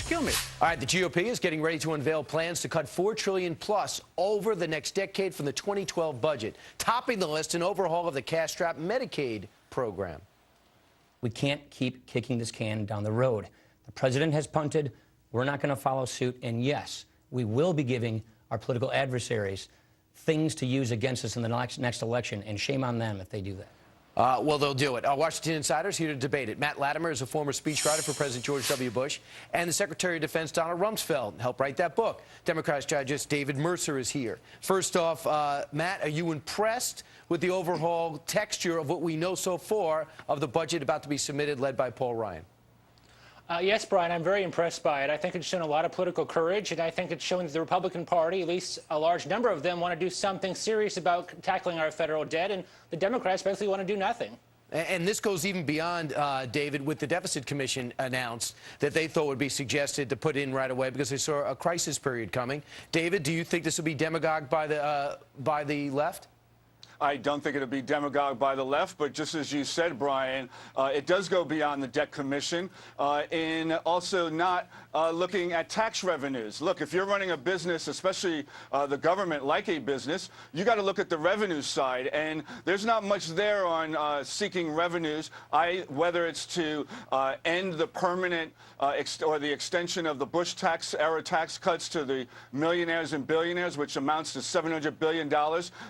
kill me. All right, the GOP is getting ready to unveil plans to cut $4 trillion plus over the next decade from the 2012 budget. Topping the list, an overhaul of the cash-strapped Medicaid program. We can't keep kicking this can down the road. The president has punted. We're not going to follow suit. And yes, we will be giving our political adversaries things to use against us in the next election, and shame on them if they do that. Well, they'll do it. Washington Insider's here to debate it. Matt Latimer is a former speechwriter for President George W. Bush, and the Secretary of Defense, Donald Rumsfeld, helped write that book. Democrat strategist David Mercer is here. First off, Matt, are you impressed with the overhaul texture of what we know so far of the budget about to be submitted, led by Paul Ryan? Yes, Brian, I'm very impressed by it. I think it's shown a lot of political courage, and I think it's shown that the Republican Party, at least a large number of them, want to do something serious about tackling our federal debt, and the Democrats basically want to do nothing. And this goes even beyond, David, with the Deficit Commission announced that they thought would be suggested to put in right away because they saw a crisis period coming. David, do you think this will be demagogued by the left? I don't think it'll be demagogued by the left, but just as you said, Brian, it does go beyond the Debt Commission in also not looking at tax revenues. Look, if you're running a business, especially the government like a business, you got to look at the revenue side, and there's not much there on seeking revenues, whether it's to end the permanent or the extension of the Bush era tax cuts to the millionaires and billionaires, which amounts to $700 billion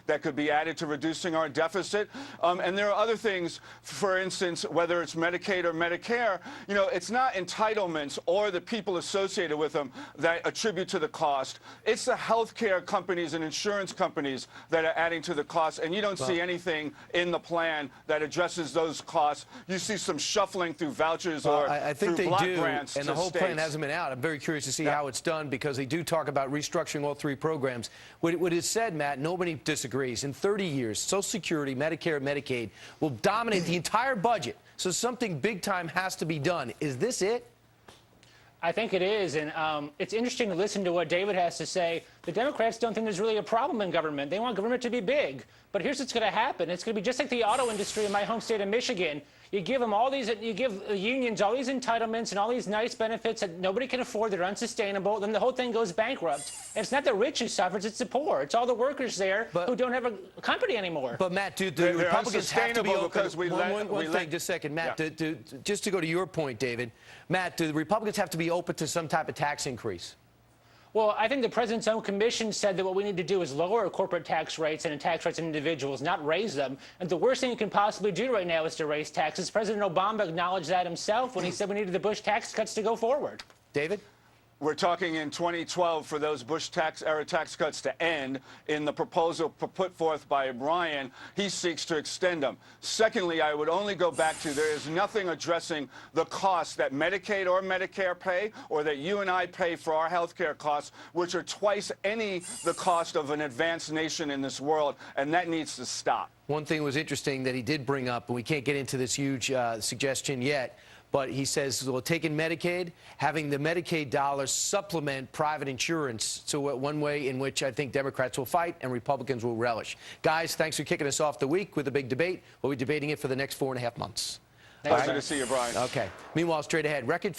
that could be added to reducing our deficit. And there are other things, for instance, whether it's Medicaid or Medicare, you know, it's not entitlements or the people associated with them that attribute to the cost. It's the healthcare companies and insurance companies that are adding to the cost, and you don't see anything in the plan that addresses those costs. You see some shuffling through vouchers or I think through they block do, grants and the whole plan hasn't been out. I'm very curious to see how it's done because they do talk about restructuring all three programs. What is said, Matt, nobody disagrees. In 30 years, Social Security, Medicare, and Medicaid will dominate the entire budget. So something big time has to be done. Is this it? I think it is, and it's interesting to listen to what David has to say. The Democrats don't think there's really a problem in government. They want government to be big. But here's what's going to happen. It's going to be just like the auto industry in my home state of Michigan. You give them all these, you give unions all these entitlements and all these nice benefits that nobody can afford, that are unsustainable, then the whole thing goes bankrupt. And it's not the rich who suffers, it's the poor. It's all the workers there who don't have a company anymore. But, Matt, do the Republicans have to be open? Because one thing, just a second, Matt, just to go to your point, David, Matt, do the Republicans have to be open to some type of tax increase? Well, I think the president's own commission said that what we need to do is lower corporate tax rates and tax rates on individuals, not raise them. And the worst thing you can possibly do right now is to raise taxes. President Obama acknowledged that himself when he said we needed the Bush tax cuts to go forward. David? We're talking in 2012 for those Bush era tax cuts to end. In the proposal put forth by Ryan, he seeks to extend them. Secondly, I would only go back to there is nothing addressing the costs that Medicaid or Medicare pay or that you and I pay for our health care costs, which are twice the cost of an advanced nation in this world, and that needs to stop. One thing was interesting that he did bring up, and we can't get into this huge suggestion yet, but he says, well, taking Medicaid, having the Medicaid dollars supplement private insurance. So one way in which I think Democrats will fight and Republicans will relish. Guys, thanks for kicking us off the week with a big debate. We'll be debating it for the next 4.5 months. Pleasure to see you, Brian. Okay. Meanwhile, straight ahead, record